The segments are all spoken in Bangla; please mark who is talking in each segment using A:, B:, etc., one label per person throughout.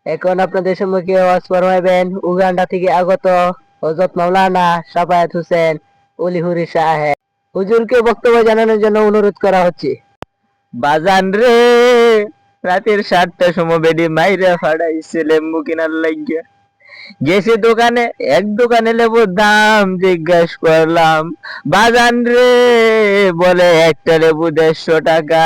A: এখন আপনাদের সম্মুখে ওয়াজ ফরমাইবেন উগান্ডা থেকে আগত হযরত মাওলানা শাফায়েত হোসেন অলিহুরি সাহেব। হুজুরকে বক্তব্য জানানোর জন্য অনুরোধ করা হচ্ছে।
B: বাজান রে, রাতের 7টার সময় বেডি মাইরে ফাড়াইছে লেম্বু কিনার লাগিয়া। গেছি দোকানে, এক দোকানে লেবুর দাম জিজ্ঞেস করলাম, বাজান রে বলে একটা লেবু 150 টাকা।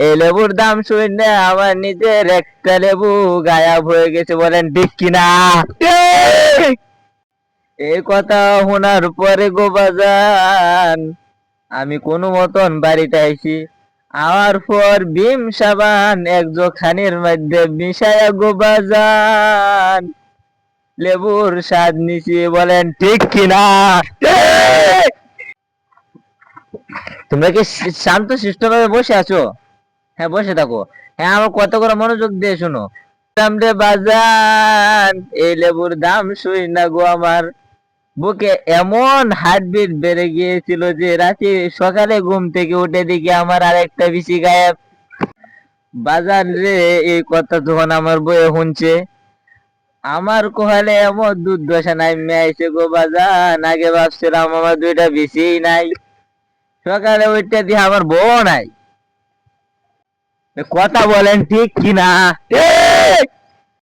B: এই লেবুর দাম শুনে আমার নিজের একটা লেবু গায়েব হয়ে গেছে, বলেন ঠিক কিনা? এই কথা শোনার পরে গো বাজান, আমি কোনো মতন বাড়িতে আইছি। আওয়ার পর বিম সাবান এক জোখানির মধ্যে মিশায়া গো বাজান লেবুর স্বাদ নিছি, বলেন ঠিক কিনা? তোমরা কি শান্ত শিষ্ট ভাবে বসে আছো? হ্যাঁ, বসে থাকো। হ্যাঁ, আমার কত করে মনোযোগ দিয়ে শোনো। দাম রে বাজান, এই লেবুর দাম শুই না গো আমার বুকে এমন হার্টবিট বেড়ে গিয়েছিল যে রাতে সকালে ঘুম থেকে উঠে দেখি আমার আরেকটা বেশি গায়েব। বাজার রে, এই কথা যখন আমার বইয়ে শুনছে, আমার কোহালে এমন দুর্দশা নাই মেয়েছে গো বাজান। আগে ভাবছিলাম আমার দুইটা বেশি নাই, সকালে উঠতে দিয়ে আমার বউ নাই। কথা বলেন ঠিক কিনা?